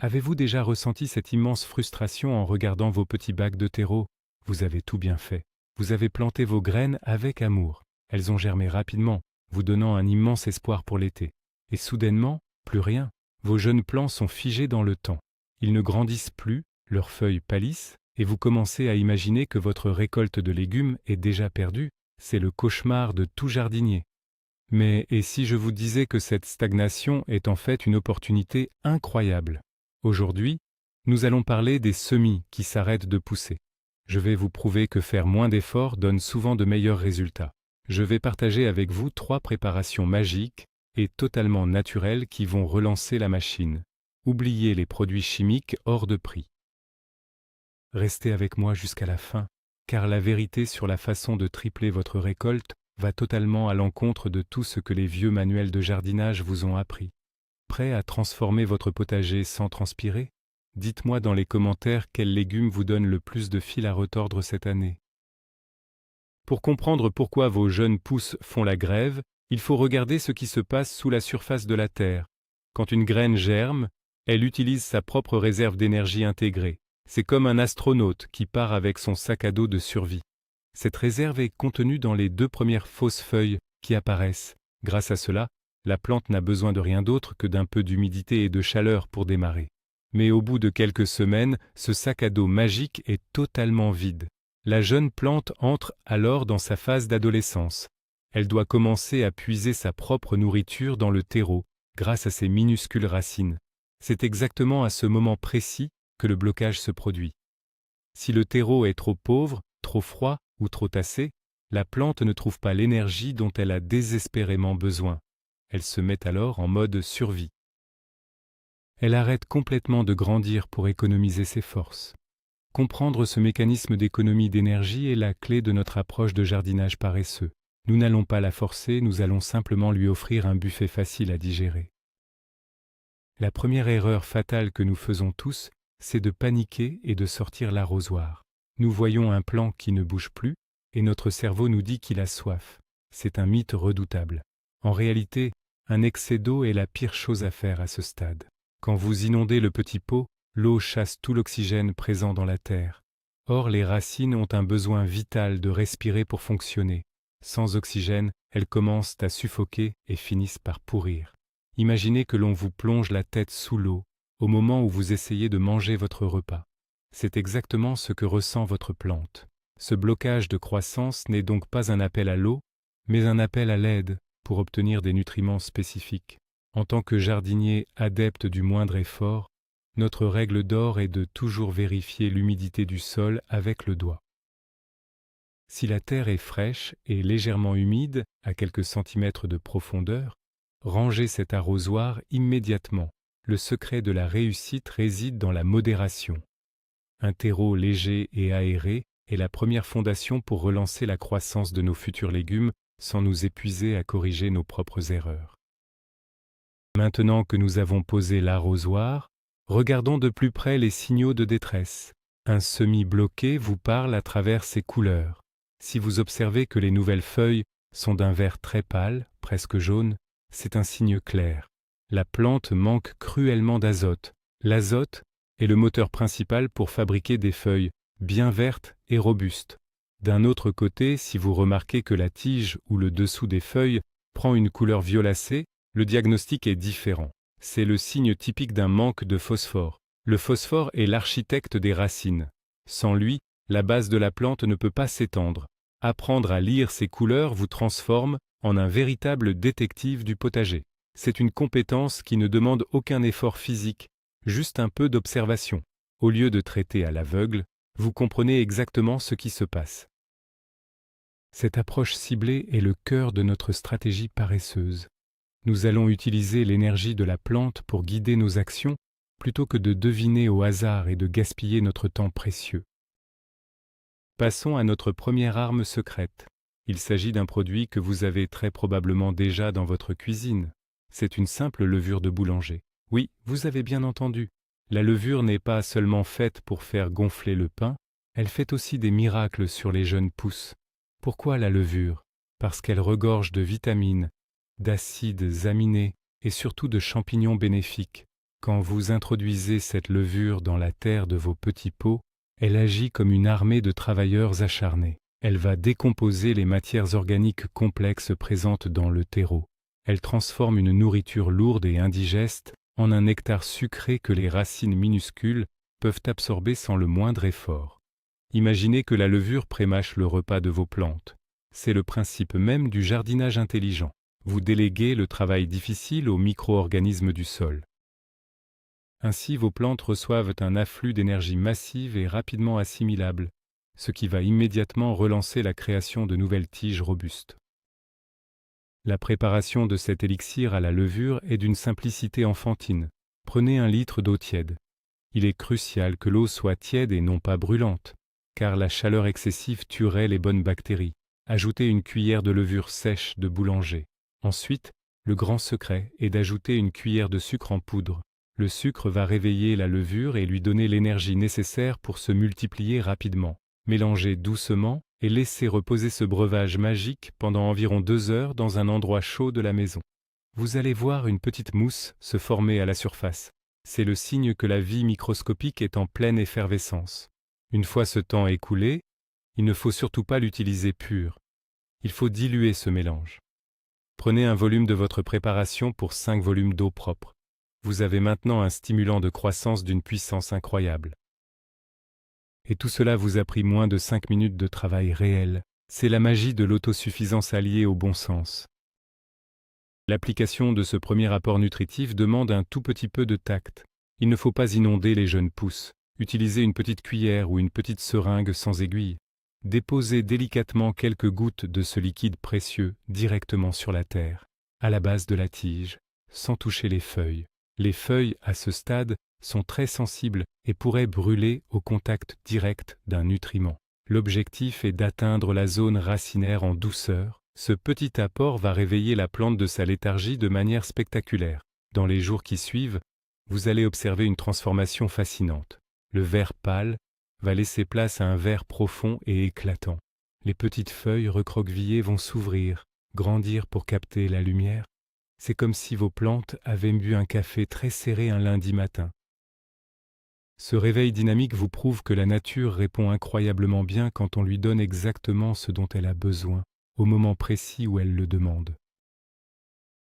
Avez-vous déjà ressenti cette immense frustration en regardant vos petits bacs de terreau? Vous avez tout bien fait. Vous avez planté vos graines avec amour. Elles ont germé rapidement, vous donnant un immense espoir pour l'été. Et soudainement, plus rien. Vos jeunes plants sont figés dans le temps. Ils ne grandissent plus, leurs feuilles pâlissent, et vous commencez à imaginer que votre récolte de légumes est déjà perdue. C'est le cauchemar de tout jardinier. Mais et si je vous disais que cette stagnation est en fait une opportunité incroyable? Aujourd'hui, nous allons parler des semis qui s'arrêtent de pousser. Je vais vous prouver que faire moins d'efforts donne souvent de meilleurs résultats. Je vais partager avec vous 3 préparations magiques et totalement naturelles qui vont relancer la machine. Oubliez les produits chimiques hors de prix. Restez avec moi jusqu'à la fin, car la vérité sur la façon de tripler votre récolte va totalement à l'encontre de tout ce que les vieux manuels de jardinage vous ont appris. Prêt à transformer votre potager sans transpirer? Dites-moi dans les commentaires quels légumes vous donnent le plus de fil à retordre cette année. Pour comprendre pourquoi vos jeunes pousses font la grève, il faut regarder ce qui se passe sous la surface de la terre. Quand une graine germe, elle utilise sa propre réserve d'énergie intégrée. C'est comme un astronaute qui part avec son sac à dos de survie. Cette réserve est contenue dans les 2 premières fausses feuilles qui apparaissent. Grâce à cela, la plante n'a besoin de rien d'autre que d'un peu d'humidité et de chaleur pour démarrer. Mais au bout de quelques semaines, ce sac à dos magique est totalement vide. La jeune plante entre alors dans sa phase d'adolescence. Elle doit commencer à puiser sa propre nourriture dans le terreau, grâce à ses minuscules racines. C'est exactement à ce moment précis que le blocage se produit. Si le terreau est trop pauvre, trop froid ou trop tassé, la plante ne trouve pas l'énergie dont elle a désespérément besoin. Elle se met alors en mode survie. Elle arrête complètement de grandir pour économiser ses forces. Comprendre ce mécanisme d'économie d'énergie est la clé de notre approche de jardinage paresseux. Nous n'allons pas la forcer, nous allons simplement lui offrir un buffet facile à digérer. La première erreur fatale que nous faisons tous, c'est de paniquer et de sortir l'arrosoir. Nous voyons un plant qui ne bouge plus et notre cerveau nous dit qu'il a soif. C'est un mythe redoutable. En réalité, un excès d'eau est la pire chose à faire à ce stade. Quand vous inondez le petit pot, l'eau chasse tout l'oxygène présent dans la terre. Or, les racines ont un besoin vital de respirer pour fonctionner. Sans oxygène, elles commencent à suffoquer et finissent par pourrir. Imaginez que l'on vous plonge la tête sous l'eau au moment où vous essayez de manger votre repas. C'est exactement ce que ressent votre plante. Ce blocage de croissance n'est donc pas un appel à l'eau, mais un appel à l'aide pour obtenir des nutriments spécifiques. En tant que jardinier adepte du moindre effort, notre règle d'or est de toujours vérifier l'humidité du sol avec le doigt. Si la terre est fraîche et légèrement humide, à quelques centimètres de profondeur, rangez cet arrosoir immédiatement. Le secret de la réussite réside dans la modération. Un terreau léger et aéré est la première fondation pour relancer la croissance de nos futurs légumes sans nous épuiser à corriger nos propres erreurs. Maintenant que nous avons posé l'arrosoir, regardons de plus près les signaux de détresse. Un semis bloqué vous parle à travers ses couleurs. Si vous observez que les nouvelles feuilles sont d'un vert très pâle, presque jaune, c'est un signe clair. La plante manque cruellement d'azote. L'azote est le moteur principal pour fabriquer des feuilles bien vertes et robustes. D'un autre côté, si vous remarquez que la tige ou le dessous des feuilles prend une couleur violacée, le diagnostic est différent. C'est le signe typique d'un manque de phosphore. Le phosphore est l'architecte des racines. Sans lui, la base de la plante ne peut pas s'étendre. Apprendre à lire ces couleurs vous transforme en un véritable détective du potager. C'est une compétence qui ne demande aucun effort physique, juste un peu d'observation. Au lieu de traiter à l'aveugle, vous comprenez exactement ce qui se passe. Cette approche ciblée est le cœur de notre stratégie paresseuse. Nous allons utiliser l'énergie de la plante pour guider nos actions plutôt que de deviner au hasard et de gaspiller notre temps précieux. Passons à notre première arme secrète. Il s'agit d'un produit que vous avez très probablement déjà dans votre cuisine. C'est une simple levure de boulanger. Oui, vous avez bien entendu. La levure n'est pas seulement faite pour faire gonfler le pain, elle fait aussi des miracles sur les jeunes pousses. Pourquoi la levure? Parce qu'elle regorge de vitamines, d'acides aminés et surtout de champignons bénéfiques. Quand vous introduisez cette levure dans la terre de vos petits pots, elle agit comme une armée de travailleurs acharnés. Elle va décomposer les matières organiques complexes présentes dans le terreau. Elle transforme une nourriture lourde et indigeste en un nectar sucré que les racines minuscules peuvent absorber sans le moindre effort. Imaginez que la levure prémâche le repas de vos plantes. C'est le principe même du jardinage intelligent. Vous déléguez le travail difficile aux micro-organismes du sol. Ainsi, vos plantes reçoivent un afflux d'énergie massive et rapidement assimilable, ce qui va immédiatement relancer la création de nouvelles tiges robustes. La préparation de cet élixir à la levure est d'une simplicité enfantine. Prenez 1 litre d'eau tiède. Il est crucial que l'eau soit tiède et non pas brûlante, car la chaleur excessive tuerait les bonnes bactéries. Ajoutez 1 cuillère de levure sèche de boulanger. Ensuite, le grand secret est d'ajouter 1 cuillère de sucre en poudre. Le sucre va réveiller la levure et lui donner l'énergie nécessaire pour se multiplier rapidement. Mélangez doucement et laissez reposer ce breuvage magique pendant environ 2 heures dans un endroit chaud de la maison. Vous allez voir une petite mousse se former à la surface. C'est le signe que la vie microscopique est en pleine effervescence. Une fois ce temps écoulé, il ne faut surtout pas l'utiliser pur. Il faut diluer ce mélange. Prenez un volume de votre préparation pour 5 volumes d'eau propre. Vous avez maintenant un stimulant de croissance d'une puissance incroyable. Et tout cela vous a pris moins de 5 minutes de travail réel. C'est la magie de l'autosuffisance alliée au bon sens. L'application de ce premier apport nutritif demande un tout petit peu de tact. Il ne faut pas inonder les jeunes pousses. Utilisez une petite cuillère ou une petite seringue sans aiguille. Déposez délicatement quelques gouttes de ce liquide précieux directement sur la terre, à la base de la tige, sans toucher les feuilles. Les feuilles, à ce stade, sont très sensibles et pourraient brûler au contact direct d'un nutriment. L'objectif est d'atteindre la zone racinaire en douceur. Ce petit apport va réveiller la plante de sa léthargie de manière spectaculaire. Dans les jours qui suivent, vous allez observer une transformation fascinante. Le vert pâle va laisser place à un vert profond et éclatant. Les petites feuilles recroquevillées vont s'ouvrir, grandir pour capter la lumière. C'est comme si vos plantes avaient bu un café très serré un lundi matin. Ce réveil dynamique vous prouve que la nature répond incroyablement bien quand on lui donne exactement ce dont elle a besoin, au moment précis où elle le demande.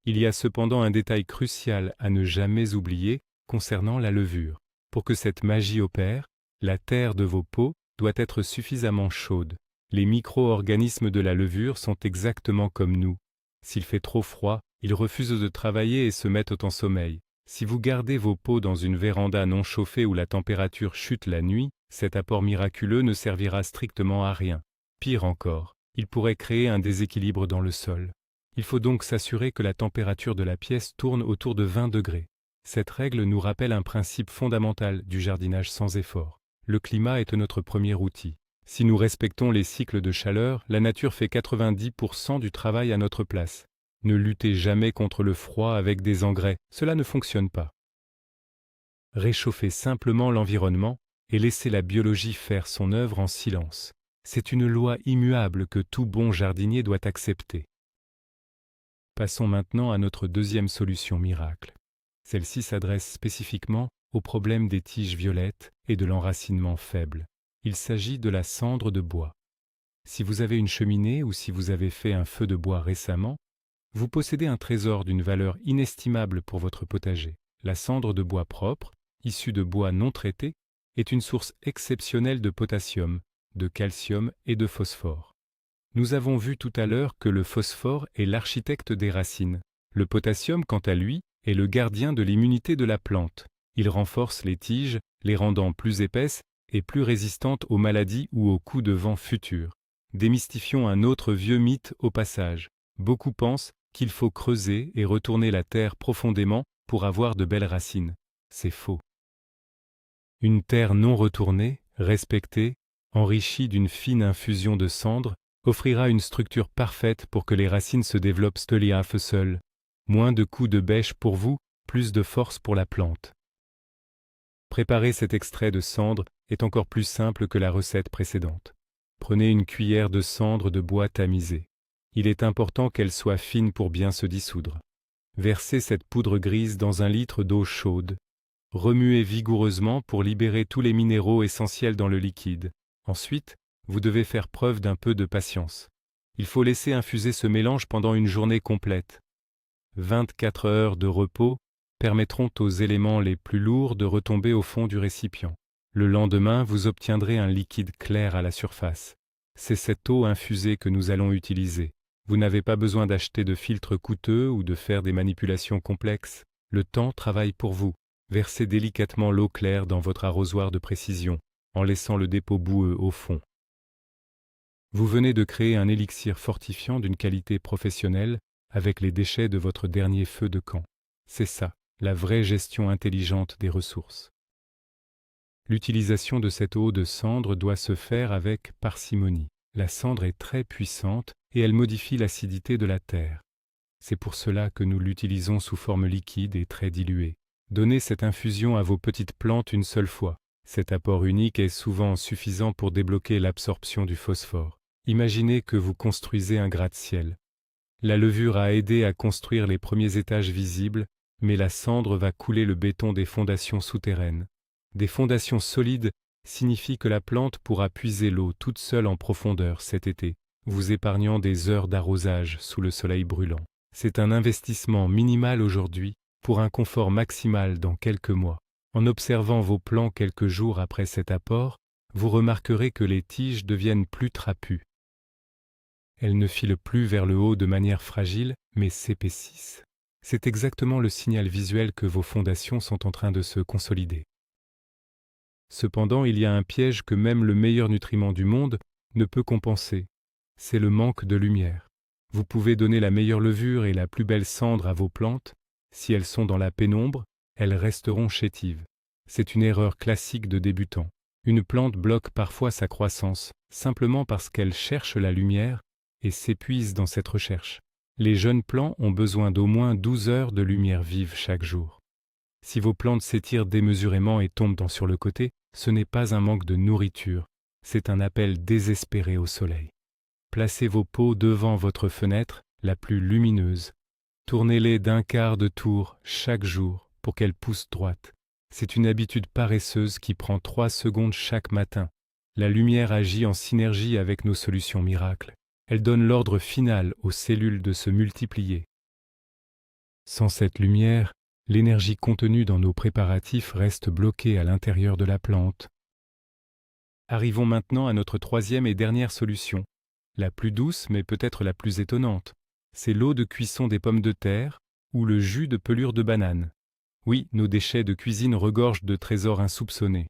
Il y a cependant un détail crucial à ne jamais oublier concernant la levure. Pour que cette magie opère, la terre de vos pots doit être suffisamment chaude. Les micro-organismes de la levure sont exactement comme nous. S'il fait trop froid, ils refusent de travailler et se mettent en sommeil. Si vous gardez vos pots dans une véranda non chauffée où la température chute la nuit, cet apport miraculeux ne servira strictement à rien. Pire encore, il pourrait créer un déséquilibre dans le sol. Il faut donc s'assurer que la température de la pièce tourne autour de 20 degrés. Cette règle nous rappelle un principe fondamental du jardinage sans effort. Le climat est notre premier outil. Si nous respectons les cycles de chaleur, la nature fait 90% du travail à notre place. Ne luttez jamais contre le froid avec des engrais, cela ne fonctionne pas. Réchauffez simplement l'environnement et laissez la biologie faire son œuvre en silence. C'est une loi immuable que tout bon jardinier doit accepter. Passons maintenant à notre deuxième solution miracle. Celle-ci s'adresse spécifiquement au problème des tiges violettes et de l'enracinement faible. Il s'agit de la cendre de bois. Si vous avez une cheminée ou si vous avez fait un feu de bois récemment, vous possédez un trésor d'une valeur inestimable pour votre potager. La cendre de bois propre, issue de bois non traité, est une source exceptionnelle de potassium, de calcium et de phosphore. Nous avons vu tout à l'heure que le phosphore est l'architecte des racines. Le potassium, quant à lui, est le gardien de l'immunité de la plante. Il renforce les tiges, les rendant plus épaisses et plus résistantes aux maladies ou aux coups de vent futurs. Démystifions un autre vieux mythe au passage. Beaucoup pensent qu'il faut creuser et retourner la terre profondément pour avoir de belles racines. C'est faux. Une terre non retournée, respectée, enrichie d'une fine infusion de cendre, offrira une structure parfaite pour que les racines se développent seules. Moins de coups de bêche pour vous, plus de force pour la plante. Préparer cet extrait de cendre est encore plus simple que la recette précédente. Prenez une cuillère de cendre de bois tamisée. Il est important qu'elle soit fine pour bien se dissoudre. Versez cette poudre grise dans 1 litre d'eau chaude Remuez vigoureusement pour libérer tous les minéraux essentiels dans le liquide. Ensuite, vous devez faire preuve d'un peu de patience. Il faut laisser infuser ce mélange pendant une journée complète. 24 heures de repos permettront aux éléments les plus lourds de retomber au fond du récipient. Le lendemain, vous obtiendrez un liquide clair à la surface. C'est cette eau infusée que nous allons utiliser. Vous n'avez pas besoin d'acheter de filtres coûteux ou de faire des manipulations complexes. Le temps travaille pour vous. Versez délicatement l'eau claire dans votre arrosoir de précision, en laissant le dépôt boueux au fond. Vous venez de créer un élixir fortifiant d'une qualité professionnelle avec les déchets de votre dernier feu de camp. C'est ça, la vraie gestion intelligente des ressources. L'utilisation de cette eau de cendre doit se faire avec parcimonie. La cendre est très puissante et elle modifie l'acidité de la terre. C'est pour cela que nous l'utilisons sous forme liquide et très diluée. Donnez cette infusion à vos petites plantes une seule fois. Cet apport unique est souvent suffisant pour débloquer l'absorption du phosphore. Imaginez que vous construisez un gratte-ciel. La levure a aidé à construire les premiers étages visibles, mais la cendre va couler le béton des fondations souterraines. Des fondations solides signifient que la plante pourra puiser l'eau toute seule en profondeur cet été, vous épargnant des heures d'arrosage sous le soleil brûlant. C'est un investissement minimal aujourd'hui pour un confort maximal dans quelques mois. En observant vos plants quelques jours après cet apport, vous remarquerez que les tiges deviennent plus trapues. Elles ne filent plus vers le haut de manière fragile, mais s'épaississent. C'est exactement le signal visuel que vos fondations sont en train de se consolider. Cependant, il y a un piège que même le meilleur nutriment du monde ne peut compenser. C'est le manque de lumière. Vous pouvez donner la meilleure levure et la plus belle cendre à vos plantes. Si elles sont dans la pénombre, elles resteront chétives. C'est une erreur classique de débutant. Une plante bloque parfois sa croissance, simplement parce qu'elle cherche la lumière et s'épuise dans cette recherche. Les jeunes plants ont besoin d'au moins 12 heures de lumière vive chaque jour. Si vos plantes s'étirent démesurément et tombent sur le côté, ce n'est pas un manque de nourriture, c'est un appel désespéré au soleil. Placez vos pots devant votre fenêtre, la plus lumineuse. Tournez-les d'un quart de tour chaque jour pour qu'elles poussent droite. C'est une habitude paresseuse qui prend 3 secondes chaque matin. La lumière agit en synergie avec nos solutions miracles. Elle donne l'ordre final aux cellules de se multiplier. Sans cette lumière, l'énergie contenue dans nos préparatifs reste bloquée à l'intérieur de la plante. Arrivons maintenant à notre troisième et dernière solution, la plus douce mais peut-être la plus étonnante. C'est l'eau de cuisson des pommes de terre ou le jus de pelure de banane. Oui, nos déchets de cuisine regorgent de trésors insoupçonnés.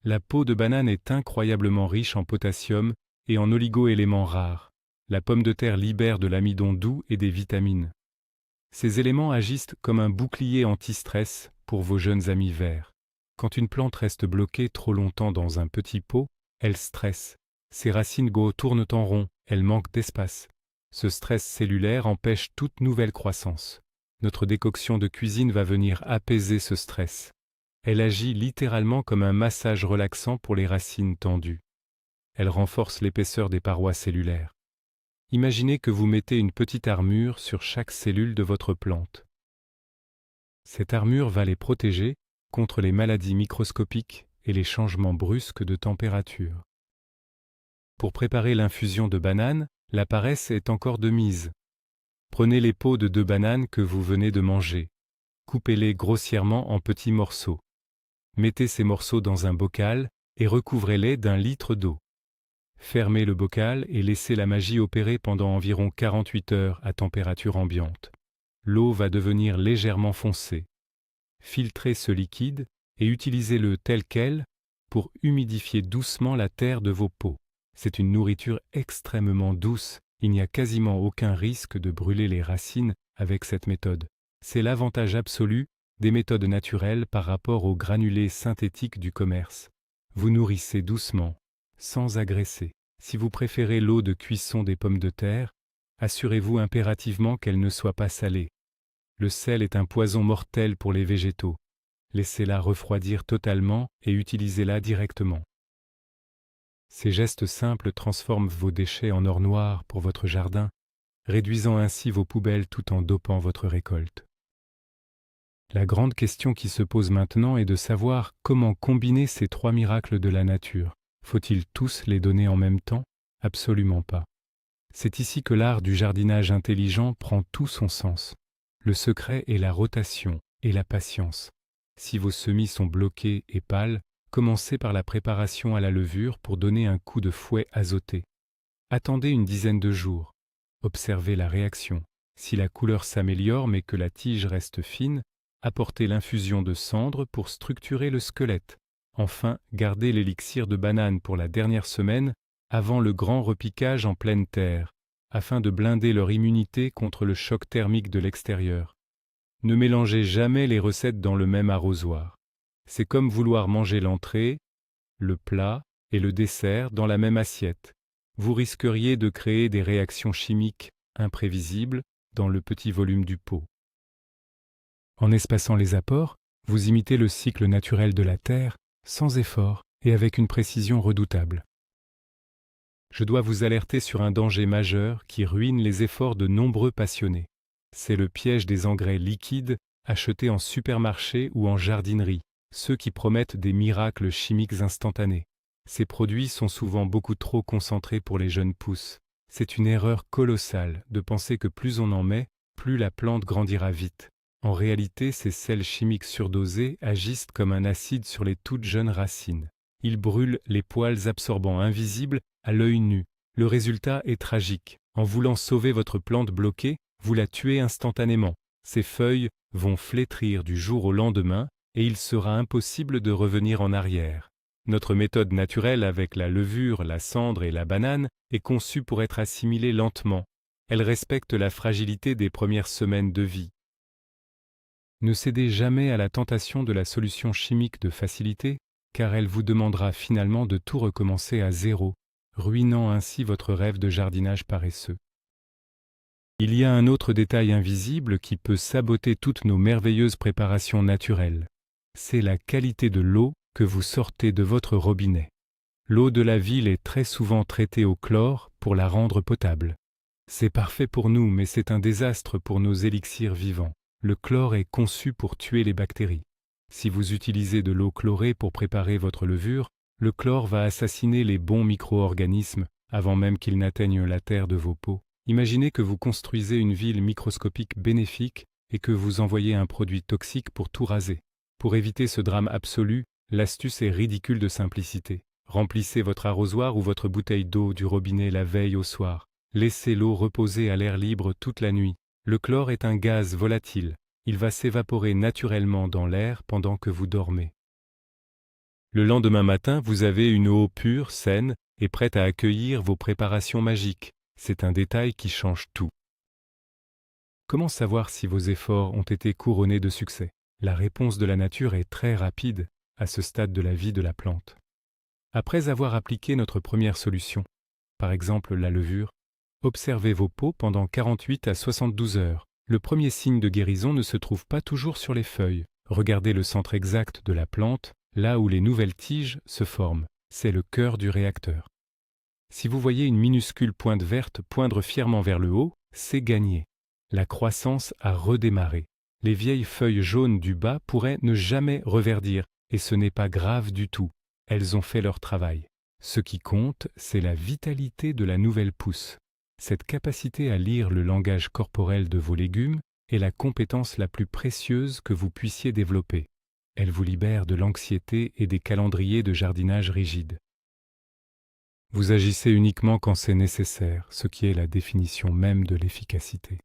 La peau de banane est incroyablement riche en potassium et en oligo-éléments rares. La pomme de terre libère de l'amidon doux et des vitamines. Ces éléments agissent comme un bouclier anti-stress pour vos jeunes amis verts. Quand une plante reste bloquée trop longtemps dans un petit pot, elle stresse. Ses racines tournent en rond, elle manque d'espace. Ce stress cellulaire empêche toute nouvelle croissance. Notre décoction de cuisine va venir apaiser ce stress. Elle agit littéralement comme un massage relaxant pour les racines tendues. Elle renforce l'épaisseur des parois cellulaires. Imaginez que vous mettez une petite armure sur chaque cellule de votre plante. Cette armure va les protéger contre les maladies microscopiques et les changements brusques de température. Pour préparer l'infusion de banane, la paresse est encore de mise. Prenez les peaux de 2 bananes que vous venez de manger. Coupez-les grossièrement en petits morceaux. Mettez ces morceaux dans un bocal et recouvrez-les d'1 litre d'eau. Fermez le bocal et laissez la magie opérer pendant environ 48 heures à température ambiante. L'eau va devenir légèrement foncée. Filtrez ce liquide et utilisez-le tel quel pour humidifier doucement la terre de vos pots. C'est une nourriture extrêmement douce, il n'y a quasiment aucun risque de brûler les racines avec cette méthode. C'est l'avantage absolu des méthodes naturelles par rapport aux granulés synthétiques du commerce. Vous nourrissez doucement, sans agresser. Si vous préférez l'eau de cuisson des pommes de terre, assurez-vous impérativement qu'elle ne soit pas salée. Le sel est un poison mortel pour les végétaux. Laissez-la refroidir totalement et utilisez-la directement. Ces gestes simples transforment vos déchets en or noir pour votre jardin, réduisant ainsi vos poubelles tout en dopant votre récolte. La grande question qui se pose maintenant est de savoir comment combiner ces trois miracles de la nature. Faut-il tous les donner en même temps? Absolument pas. C'est ici que l'art du jardinage intelligent prend tout son sens. Le secret est la rotation et la patience. Si vos semis sont bloqués et pâles, commencez par la préparation à la levure pour donner un coup de fouet azoté. Attendez une dizaine de jours. Observez la réaction. Si la couleur s'améliore mais que la tige reste fine, apportez l'infusion de cendre pour structurer le squelette. Enfin, gardez l'élixir de banane pour la dernière semaine avant le grand repiquage en pleine terre, afin de blinder leur immunité contre le choc thermique de l'extérieur. Ne mélangez jamais les recettes dans le même arrosoir. C'est comme vouloir manger l'entrée, le plat et le dessert dans la même assiette. Vous risqueriez de créer des réactions chimiques imprévisibles dans le petit volume du pot. En espaçant les apports, vous imitez le cycle naturel de la terre, sans effort et avec une précision redoutable. Je dois vous alerter sur un danger majeur qui ruine les efforts de nombreux passionnés. C'est le piège des engrais liquides achetés en supermarché ou en jardinerie, ceux qui promettent des miracles chimiques instantanés. Ces produits sont souvent beaucoup trop concentrés pour les jeunes pousses. C'est une erreur colossale de penser que plus on en met, plus la plante grandira vite. En réalité, ces sels chimiques surdosés agissent comme un acide sur les toutes jeunes racines. Ils brûlent les poils absorbants invisibles à l'œil nu. Le résultat est tragique. En voulant sauver votre plante bloquée, vous la tuez instantanément. Ses feuilles vont flétrir du jour au lendemain et il sera impossible de revenir en arrière. Notre méthode naturelle avec la levure, la cendre et la banane est conçue pour être assimilée lentement. Elle respecte la fragilité des premières semaines de vie. Ne cédez jamais à la tentation de la solution chimique de facilité, car elle vous demandera finalement de tout recommencer à zéro, ruinant ainsi votre rêve de jardinage paresseux. Il y a un autre détail invisible qui peut saboter toutes nos merveilleuses préparations naturelles. C'est la qualité de l'eau que vous sortez de votre robinet. L'eau de la ville est très souvent traitée au chlore pour la rendre potable. C'est parfait pour nous, mais c'est un désastre pour nos élixirs vivants. Le chlore est conçu pour tuer les bactéries. Si vous utilisez de l'eau chlorée pour préparer votre levure, le chlore va assassiner les bons micro-organismes avant même qu'ils n'atteignent la terre de vos pots. Imaginez que vous construisez une ville microscopique bénéfique et que vous envoyez un produit toxique pour tout raser. Pour éviter ce drame absolu, l'astuce est ridicule de simplicité. Remplissez votre arrosoir ou votre bouteille d'eau du robinet la veille au soir. Laissez l'eau reposer à l'air libre toute la nuit. Le chlore est un gaz volatile. Il va s'évaporer naturellement dans l'air pendant que vous dormez. Le lendemain matin, vous avez une eau pure, saine et prête à accueillir vos préparations magiques. C'est un détail qui change tout. Comment savoir si vos efforts ont été couronnés de succès? La réponse de la nature est très rapide à ce stade de la vie de la plante. Après avoir appliqué notre première solution, par exemple la levure, observez vos pots pendant 48 à 72 heures. Le premier signe de guérison ne se trouve pas toujours sur les feuilles. Regardez le centre exact de la plante, là où les nouvelles tiges se forment. C'est le cœur du réacteur. Si vous voyez une minuscule pointe verte poindre fièrement vers le haut, c'est gagné. La croissance a redémarré. Les vieilles feuilles jaunes du bas pourraient ne jamais reverdir, et ce n'est pas grave du tout. Elles ont fait leur travail. Ce qui compte, c'est la vitalité de la nouvelle pousse. Cette capacité à lire le langage corporel de vos légumes est la compétence la plus précieuse que vous puissiez développer. Elle vous libère de l'anxiété et des calendriers de jardinage rigides. Vous agissez uniquement quand c'est nécessaire, ce qui est la définition même de l'efficacité.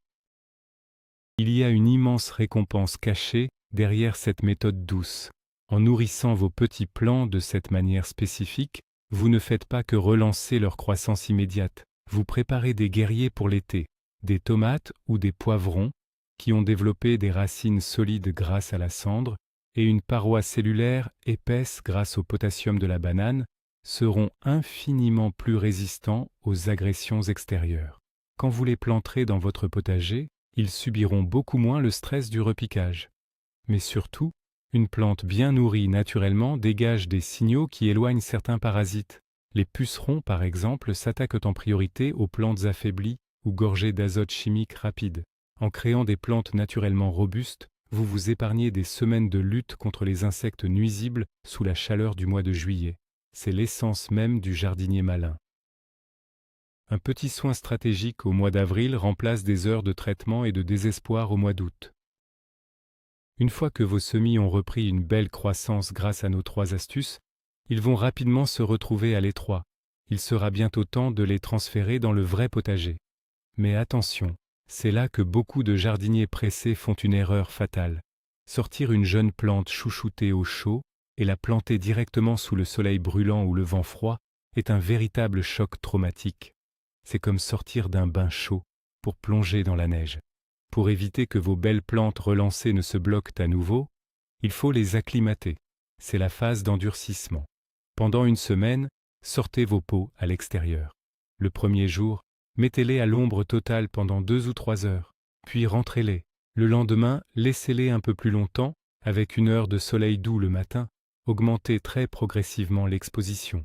Il y a une immense récompense cachée derrière cette méthode douce. En nourrissant vos petits plants de cette manière spécifique, vous ne faites pas que relancer leur croissance immédiate. Vous préparez des guerriers pour l'été, des tomates ou des poivrons qui ont développé des racines solides grâce à la cendre et une paroi cellulaire épaisse grâce au potassium de la banane seront infiniment plus résistants aux agressions extérieures. Quand vous les planterez dans votre potager, ils subiront beaucoup moins le stress du repiquage. Mais surtout, une plante bien nourrie naturellement dégage des signaux qui éloignent certains parasites. Les pucerons, par exemple, s'attaquent en priorité aux plantes affaiblies ou gorgées d'azote chimique rapide. En créant des plantes naturellement robustes, vous vous épargnez des semaines de lutte contre les insectes nuisibles sous la chaleur du mois de juillet. C'est l'essence même du jardinier malin. Un petit soin stratégique au mois d'avril remplace des heures de traitement et de désespoir au mois d'août. Une fois que vos semis ont repris une belle croissance grâce à nos 3 astuces, ils vont rapidement se retrouver à l'étroit. Il sera bientôt temps de les transférer dans le vrai potager. Mais attention, c'est là que beaucoup de jardiniers pressés font une erreur fatale. Sortir une jeune plante chouchoutée au chaud et la planter directement sous le soleil brûlant ou le vent froid est un véritable choc traumatique. C'est comme sortir d'un bain chaud pour plonger dans la neige. Pour éviter que vos belles plantes relancées ne se bloquent à nouveau, il faut les acclimater. C'est la phase d'endurcissement. Pendant une semaine, sortez vos pots à l'extérieur. Le premier jour, mettez-les à l'ombre totale pendant 2 ou 3 heures, puis rentrez-les. Le lendemain, laissez-les un peu plus longtemps, avec 1 heure de soleil doux le matin, augmentez très progressivement l'exposition.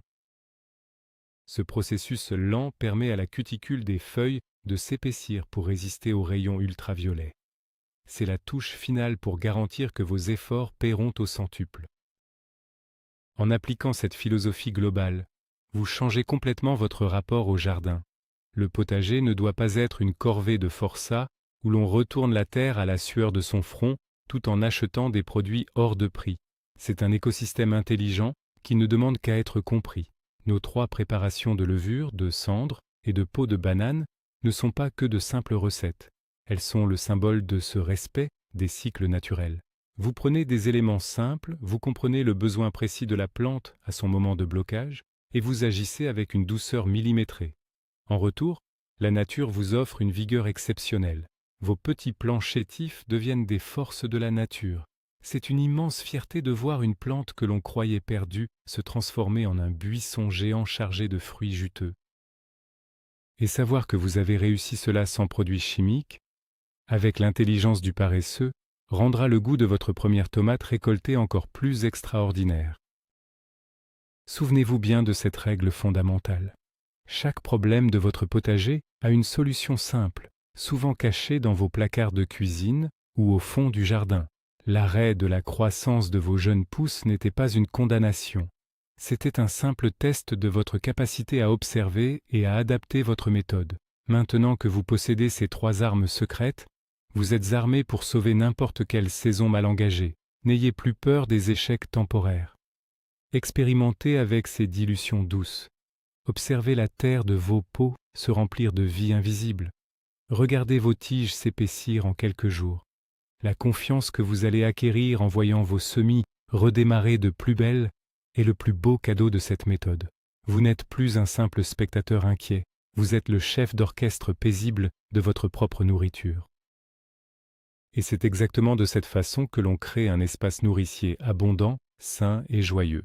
Ce processus lent permet à la cuticule des feuilles de s'épaissir pour résister aux rayons ultraviolets. C'est la touche finale pour garantir que vos efforts paieront au centuple. En appliquant cette philosophie globale, vous changez complètement votre rapport au jardin. Le potager ne doit pas être une corvée de forçat où l'on retourne la terre à la sueur de son front tout en achetant des produits hors de prix. C'est un écosystème intelligent qui ne demande qu'à être compris. Nos 3 préparations de levure, de cendre et de peau de banane ne sont pas que de simples recettes. Elles sont le symbole de ce respect des cycles naturels. Vous prenez des éléments simples, vous comprenez le besoin précis de la plante à son moment de blocage, et vous agissez avec une douceur millimétrée. En retour, la nature vous offre une vigueur exceptionnelle. Vos petits plants chétifs deviennent des forces de la nature. C'est une immense fierté de voir une plante que l'on croyait perdue se transformer en un buisson géant chargé de fruits juteux. Et savoir que vous avez réussi cela sans produits chimiques, avec l'intelligence du paresseux, rendra le goût de votre première tomate récoltée encore plus extraordinaire. Souvenez-vous bien de cette règle fondamentale. Chaque problème de votre potager a une solution simple, souvent cachée dans vos placards de cuisine ou au fond du jardin. L'arrêt de la croissance de vos jeunes pousses n'était pas une condamnation. C'était un simple test de votre capacité à observer et à adapter votre méthode. Maintenant que vous possédez ces 3 armes secrètes, vous êtes armé pour sauver n'importe quelle saison mal engagée. N'ayez plus peur des échecs temporaires. Expérimentez avec ces dilutions douces. Observez la terre de vos pots se remplir de vie invisible. Regardez vos tiges s'épaissir en quelques jours. La confiance que vous allez acquérir en voyant vos semis redémarrer de plus belle est le plus beau cadeau de cette méthode. Vous n'êtes plus un simple spectateur inquiet, vous êtes le chef d'orchestre paisible de votre propre nourriture. Et c'est exactement de cette façon que l'on crée un espace nourricier abondant, sain et joyeux.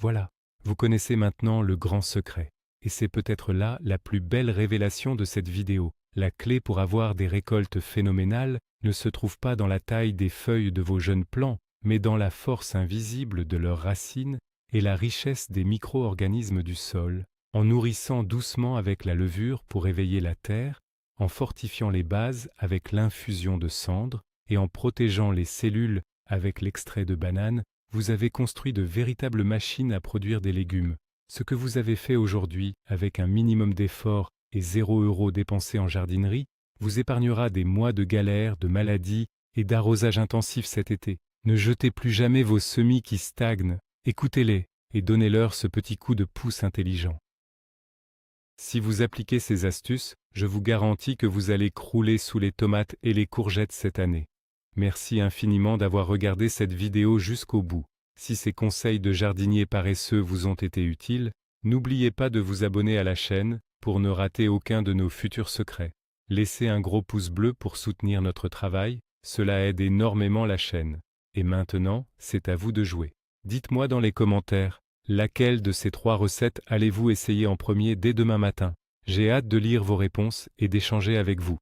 Voilà, vous connaissez maintenant le grand secret. Et c'est peut-être là la plus belle révélation de cette vidéo. La clé pour avoir des récoltes phénoménales ne se trouve pas dans la taille des feuilles de vos jeunes plants, mais dans la force invisible de leurs racines et la richesse des micro-organismes du sol, en nourrissant doucement avec la levure pour éveiller la terre, en fortifiant les bases avec l'infusion de cendre et en protégeant les cellules avec l'extrait de banane, vous avez construit de véritables machines à produire des légumes. Ce que vous avez fait aujourd'hui avec un minimum d'effort et 0 € dépensés en jardinerie vous épargnera des mois de galères, de maladies et d'arrosage intensif cet été. Ne jetez plus jamais vos semis qui stagnent, écoutez-les et donnez-leur ce petit coup de pouce intelligent. Si vous appliquez ces astuces, je vous garantis que vous allez crouler sous les tomates et les courgettes cette année. Merci infiniment d'avoir regardé cette vidéo jusqu'au bout. Si ces conseils de jardinier paresseux vous ont été utiles, n'oubliez pas de vous abonner à la chaîne pour ne rater aucun de nos futurs secrets. Laissez un gros pouce bleu pour soutenir notre travail, cela aide énormément la chaîne. Et maintenant, c'est à vous de jouer. Dites-moi dans les commentaires, laquelle de ces 3 recettes allez-vous essayer en premier dès demain matin? J'ai hâte de lire vos réponses et d'échanger avec vous.